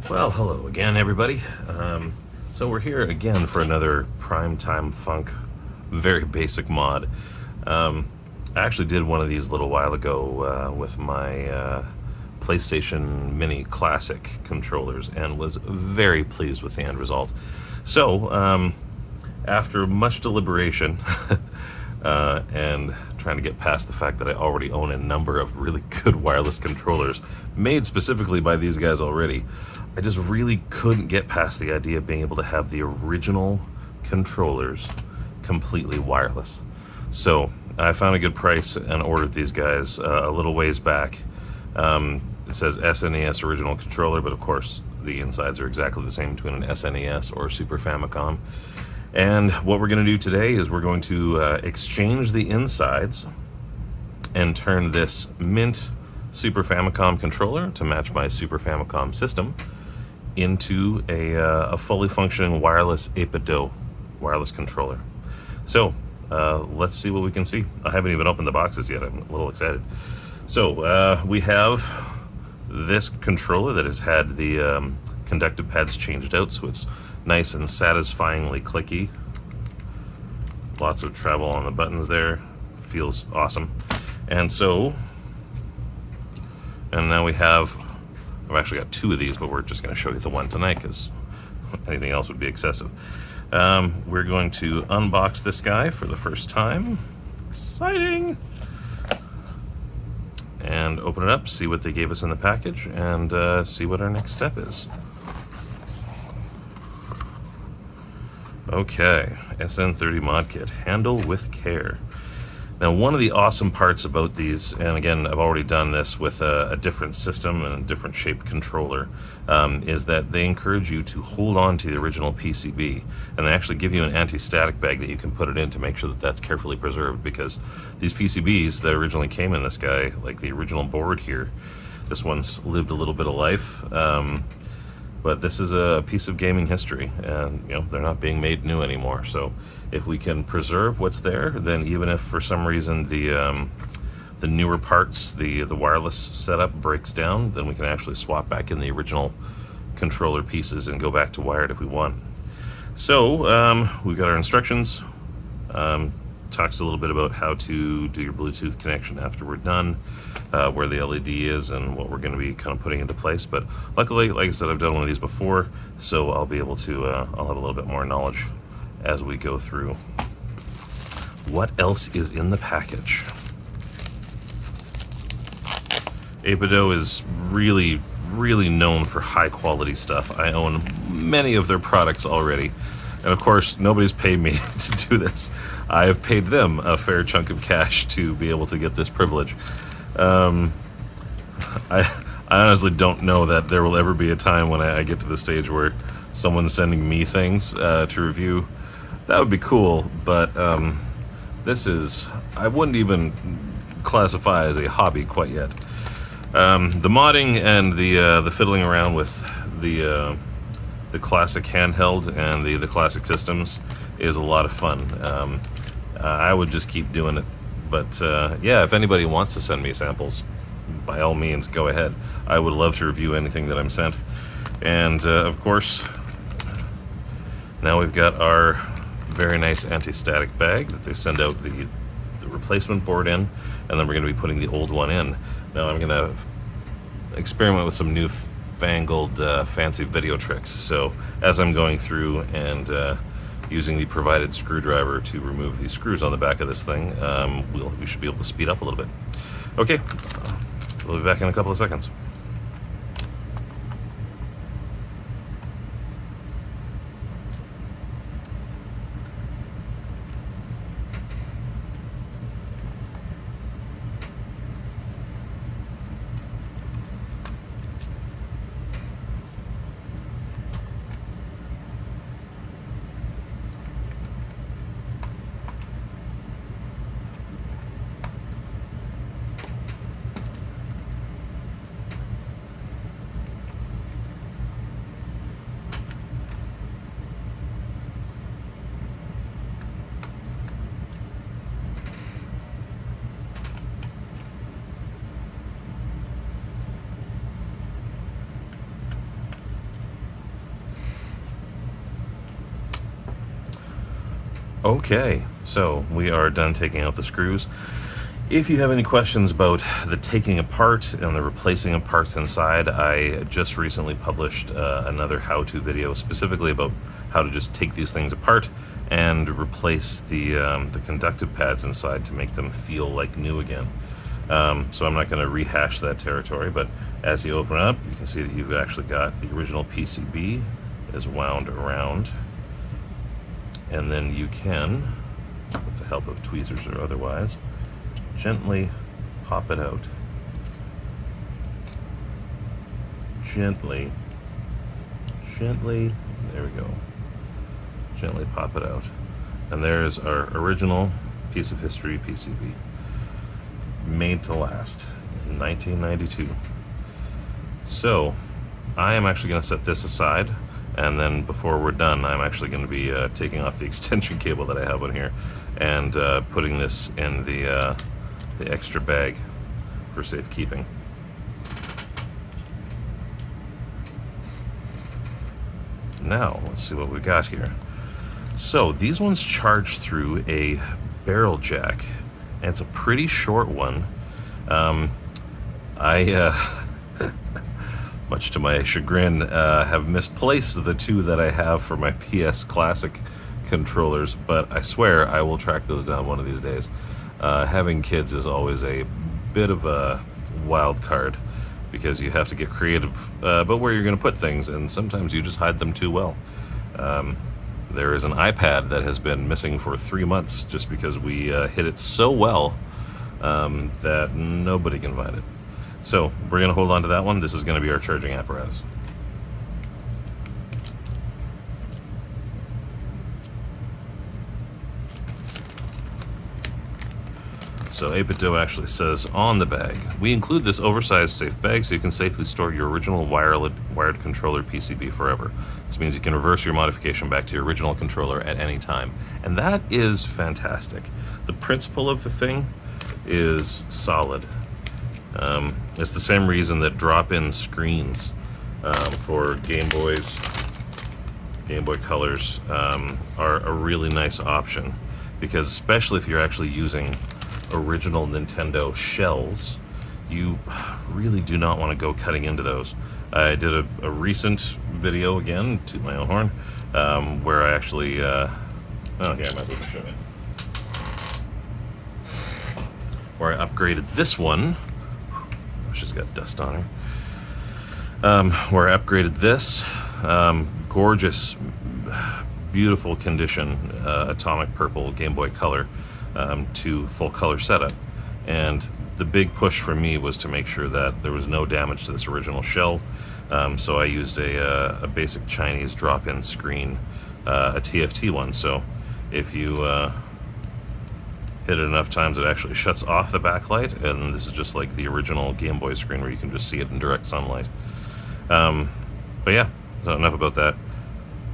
Well, hello again, everybody. So we're here again for another Primetime Funk, very basic mod. I actually did one of these a little while ago with my PlayStation Mini Classic controllers and was very pleased with the end result. So, after much deliberation and trying to get past the fact that I already own a number of really good wireless controllers made specifically by these guys already, I just really couldn't get past the idea of being able to have the original controllers completely wireless. So I found a good price and ordered these guys a little ways back. It says SNES original controller, but of course the insides are exactly the same between an SNES or Super Famicom. And what we're going to do today is we're going to exchange the insides and turn this Mint Super Famicom controller to match my Super Famicom system into a fully functioning wireless 8Bitdo wireless controller. So let's see what we can see. I haven't even opened the boxes yet. I'm a little excited. So we have this controller that has had the conductive pads changed out, so it's nice and satisfyingly clicky. Lots of travel on the buttons there. Feels awesome. And so, and now we have, I've actually got two of these, but we're just going to show you the one tonight because anything else would be excessive. We're going to unbox this guy for the first time. Exciting! And open it up, see what they gave us in the package, and see what our next step is. Okay, SN30 mod kit, handle with care. Now, one of the awesome parts about these, and again, I've already done this with a different system and a different shaped controller, is that they encourage you to hold on to the original PCB, and they actually give you an anti-static bag that you can put it in to make sure that that's carefully preserved, because these PCBs that originally came in this guy, like the original board here, this one's lived a little bit of life, but this is a piece of gaming history, and they're not being made new anymore. So if we can preserve what's there, then even if for some reason the newer parts, the wireless setup breaks down, then we can actually swap back in the original controller pieces and go back to wired if we want. So we've got our instructions. Talks a little bit about how to do your Bluetooth connection after we're done, where the LED is, and what we're going to be kind of putting into place. But luckily, like I said, I've done one of these before, so I'll be able to, I'll have a little bit more knowledge as we go through. What else is in the package? 8Bitdo is really, really known for high quality stuff. I own many of their products already. And of course, nobody's paid me to do this. I have paid them a fair chunk of cash to be able to get this privilege. I honestly don't know that there will ever be a time when I get to the stage where someone's sending me things to review. That would be cool, but this is, I wouldn't even classify as a hobby quite yet. The modding and the fiddling around with the classic handheld and the classic systems is a lot of fun. I would just keep doing it, but yeah, if anybody wants to send me samples, by all means, go ahead. I would love to review anything that I'm sent. And of course, now we've got our very nice anti-static bag that they send out the replacement board in, and then we're going to be putting the old one in. Now I'm going to experiment with some new fangled fancy video tricks. So as I'm going through and using the provided screwdriver to remove the screws on the back of this thing, we should be able to speed up a little bit. Okay, we'll be back in a couple of seconds. Okay, so we are done taking out the screws. If you have any questions about the taking apart and the replacing of parts inside, I just recently published another how-to video specifically about how to just take these things apart and replace the conductive pads inside to make them feel like new again. So I'm not going to rehash that territory, but as you open it up, you can see that you've actually got the original PCB is wound around, and then you can, with the help of tweezers or otherwise, gently pop it out. Gently, there we go. Gently pop it out. And there's our original piece of history PCB. Made to last in 1992. So, I am actually going to set this aside, and then before we're done, I'm actually going to be taking off the extension cable that I have on here and putting this in the extra bag for safekeeping. Now, let's see what we got here. So, these ones charge through a barrel jack, and it's a pretty short one. Much to my chagrin, have misplaced the two that I have for my PS Classic controllers, but I swear I will track those down one of these days. Having kids is always a bit of a wild card because you have to get creative about where you're going to put things, and sometimes you just hide them too well. There is an iPad that has been missing for 3 months just because we hid it so well that nobody can find it. So we're going to hold on to that one. This is going to be our charging apparatus. So 8Bitdo actually says on the bag, we include this oversized safe bag so you can safely store your original wired controller PCB forever. This means you can reverse your modification back to your original controller at any time. And that is fantastic. The principle of the thing is solid. It's the same reason that drop-in screens for Game Boys, Game Boy Colors are a really nice option, because especially if you're actually using original Nintendo shells, you really do not want to go cutting into those. I did a recent video, again, to my own horn, where I actually, oh yeah, I might as well show it, where I upgraded this one. She's got dust on her. Where I upgraded this gorgeous, beautiful condition atomic purple Game Boy Color to full color setup. And the big push for me was to make sure that there was no damage to this original shell. So I used a basic Chinese drop-in screen, a TFT one. So if you hit it enough times, it actually shuts off the backlight, and this is just like the original Game Boy screen where you can just see it in direct sunlight. But yeah, so enough about that.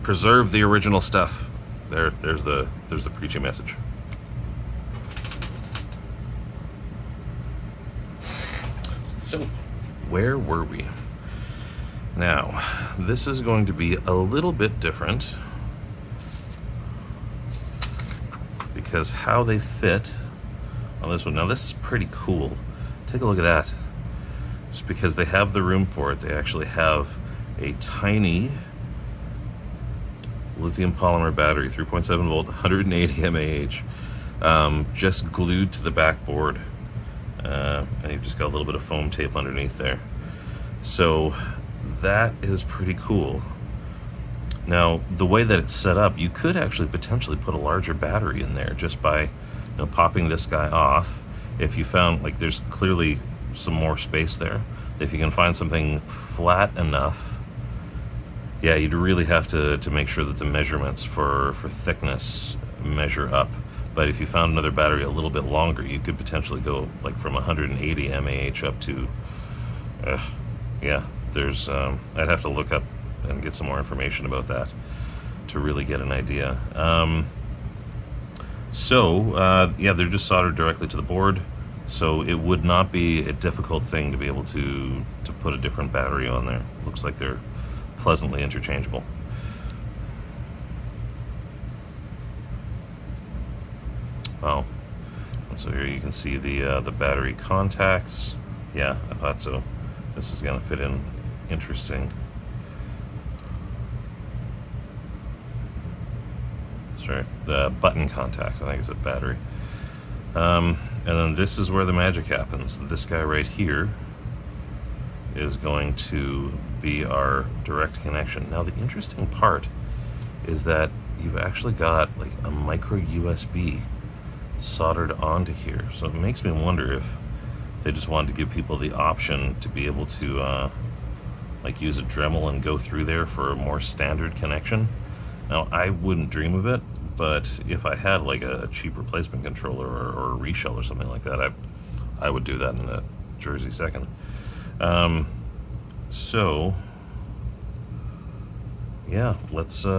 Preserve the original stuff. There's the preachy message. So, where were we? Now, this is going to be a little bit different, because how they fit on this one. Now this is pretty cool. Take a look at that. Just because they have the room for it, they actually have a tiny lithium polymer battery, 3.7 volt, 180 mAh, just glued to the backboard. And you've just got a little bit of foam tape underneath there. So that is pretty cool. Now, the way that it's set up, you could actually potentially put a larger battery in there just by, popping this guy off. If you found, like, there's clearly some more space there. If you can find something flat enough, yeah, you'd really have to make sure that the measurements for thickness measure up. But if you found another battery a little bit longer, you could potentially go like from 180 mAh up to, yeah, there's, I'd have to look up and get some more information about that to really get an idea. Yeah, they're just soldered directly to the board, so it would not be a difficult thing to be able to put a different battery on there. Looks like they're pleasantly interchangeable. Oh, and so here you can see the battery contacts. Yeah, I thought so. This is going to fit in interesting. Sorry, the button contacts, I think it's a battery. And then this is where the magic happens. This guy right here is going to be our direct connection. Now the interesting part is that you've actually got like a micro USB soldered onto here. So it makes me wonder if they just wanted to give people the option to be able to like use a Dremel and go through there for a more standard connection. Now I wouldn't dream of it, but if I had like a cheap replacement controller or a reshell or something like that, I would do that in a Jersey second. So yeah, let's see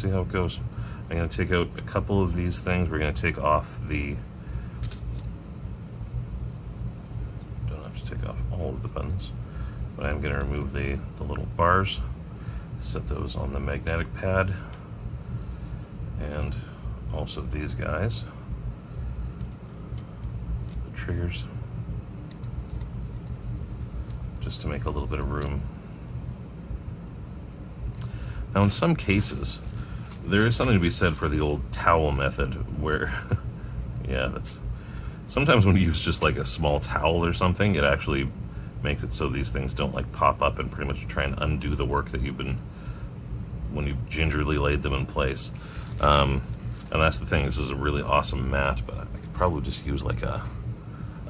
how it goes. I'm going to take out a couple of these things. We're going to take off the, don't have to take off all of the buttons, but I'm going to remove the little bars, set those on the magnetic pad, and also these guys, the triggers, just to make a little bit of room. Now in some cases, there is something to be said for the old towel method where, yeah, that's, sometimes when you use just like a small towel or something, it actually makes it so these things don't like pop up and pretty much try and undo the work that you've been, when you've gingerly laid them in place. And that's the thing, this is a really awesome mat, but I could probably just use like a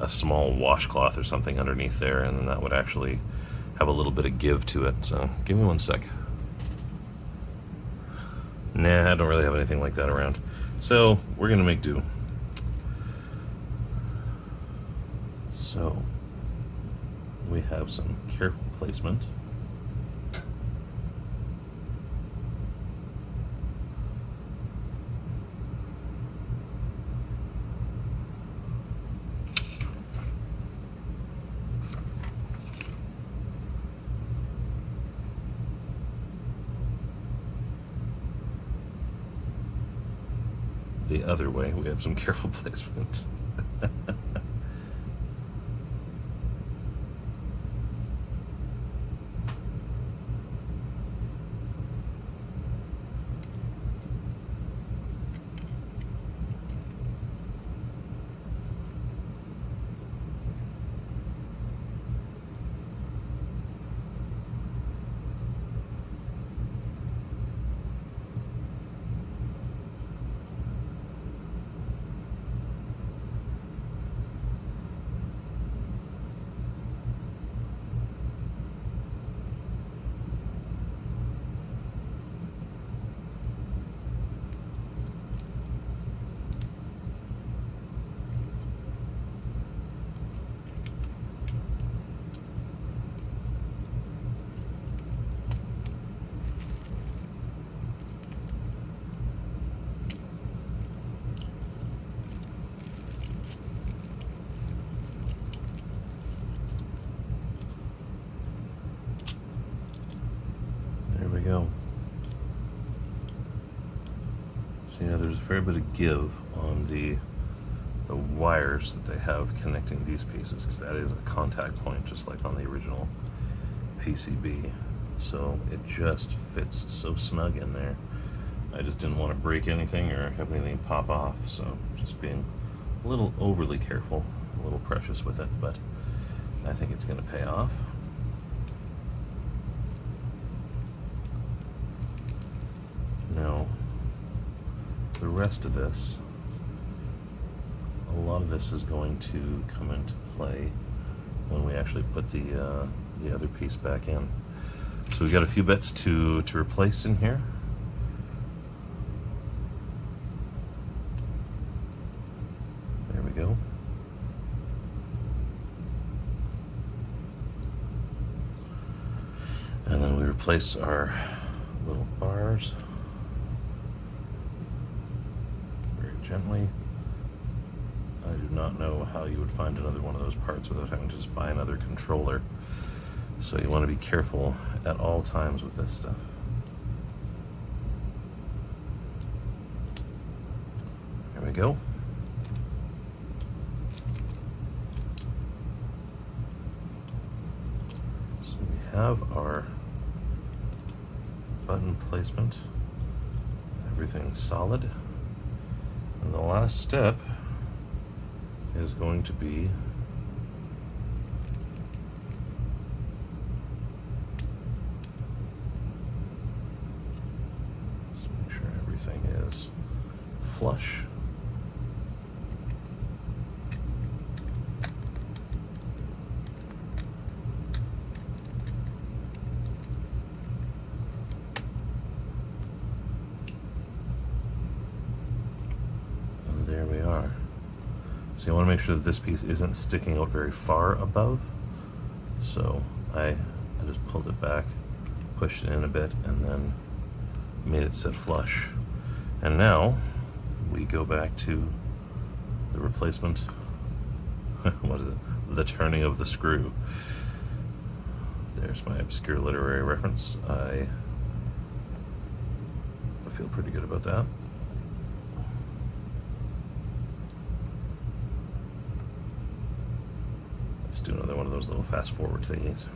small washcloth or something underneath there, and then that would actually have a little bit of give to it. So give me one sec. Nah, I don't really have anything like that around. So we're gonna make do. So we have some careful placement. The other way, we have some careful placement. There we go. So yeah, there's a fair bit of give on the wires that they have connecting these pieces, because that is a contact point just like on the original PCB. So it just fits so snug in there. I just didn't want to break anything or have anything pop off, so just being a little overly careful, a little precious with it, but I think it's going to pay off. Now, the rest of this, a lot of this is going to come into play when we actually put the other piece back in. So we've got a few bits to replace in here. There we go. And then we replace our little bars very gently. I do not know how you would find another one of those parts without having to just buy another controller. So you want to be careful at all times with this stuff. There we go. have our button placement. Everything's solid. And the last step is going to be just make sure everything is flush. There we are. So you want to make sure that this piece isn't sticking out very far above. So I just pulled it back, pushed it in a bit, and then made it sit flush. And now we go back to the replacement. What is it? The turning of the screw. There's my obscure literary reference. I feel pretty good about that. Let's do another one of those little fast forward thingies.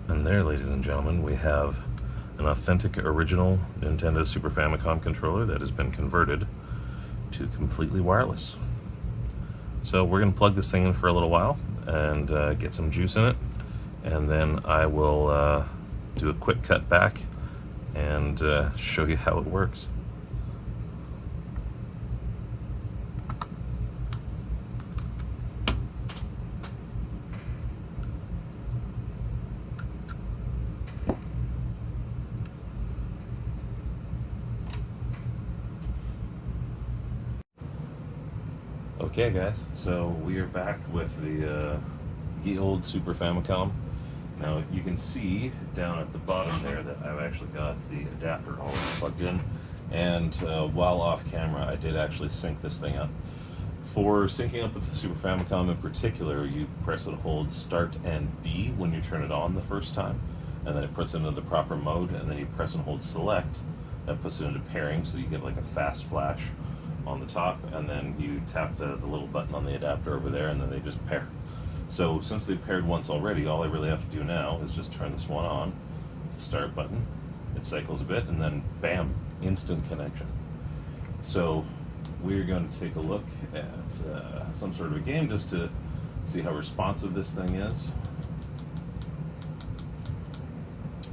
And there, ladies and gentlemen, we have an authentic original Nintendo Super Famicom controller that has been converted to completely wireless. So we're going to plug this thing in for a little while and get some juice in it, and then I will do a quick cut back and show you how it works. Okay guys, so we are back with the ye old Super Famicom. Now you can see down at the bottom there that I've actually got the adapter all plugged in, and while off camera I did actually sync this thing up. For syncing up with the Super Famicom in particular, you press and hold Start and B when you turn it on the first time, and then it puts it into the proper mode, and then you press and hold Select, that puts it into pairing, so you get like a fast flash on the top, and then you tap the little button on the adapter over there, and then they just pair. So since they paired once already, all I really have to do now is just turn this one on with the start button. It cycles a bit, and then bam, instant connection. So we're going to take a look at some sort of a game just to see how responsive this thing is.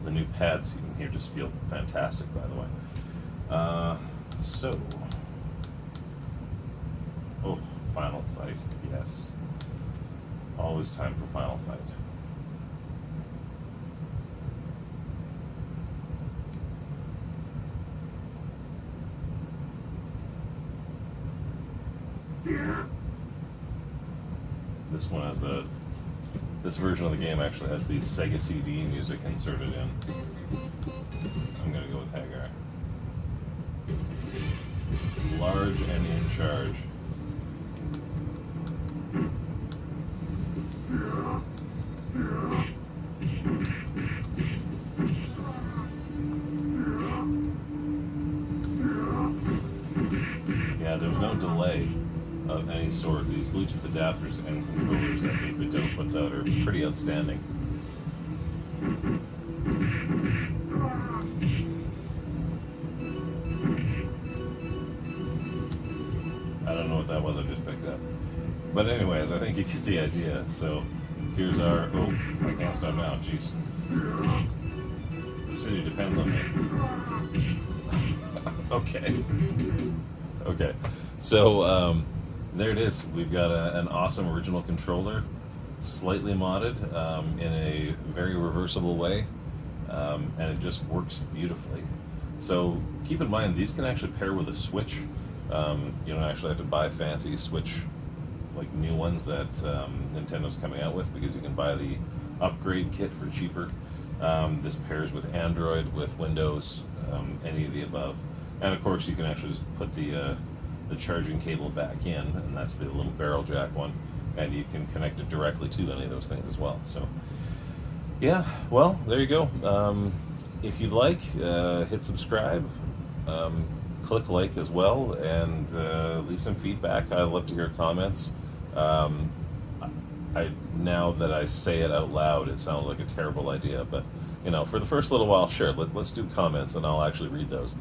The new pads you can hear just feel fantastic, by the way. Oh, Final Fight, yes. Always time for Final Fight. This one has this version of the game actually has the Sega CD music inserted in. I'm gonna go with Hagar. Large and in charge. there's no delay of any sort. These Bluetooth adapters and controllers that 8Bitdo puts out are pretty outstanding. I don't know what that was I just picked up. But anyways, I think you get the idea. So here's our, oh, I can't stop now, jeez. The city depends on me. Okay. Okay. So there it is. We've got an awesome original controller, slightly modded in a very reversible way, and it just works beautifully. So keep in mind, these can actually pair with a Switch. You don't actually have to buy fancy Switch, like new ones that Nintendo's coming out with, because you can buy the upgrade kit for cheaper. This pairs with Android, with Windows, any of the above. And of course you can actually just put the charging cable back in, and that's the little barrel jack one, and you can connect it directly to any of those things as well. So yeah, well, there you go. If you'd like, hit subscribe, click like as well, and leave some feedback. I'd love to hear comments. Now that I say it out loud, it sounds like a terrible idea, but you know, for the first little while, sure, let's do comments, and I'll actually read those.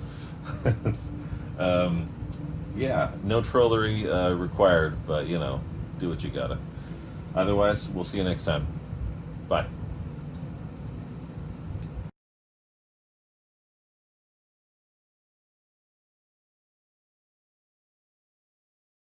Yeah, no trollery required, but you know, do what you gotta. Otherwise, we'll see you next time. Bye.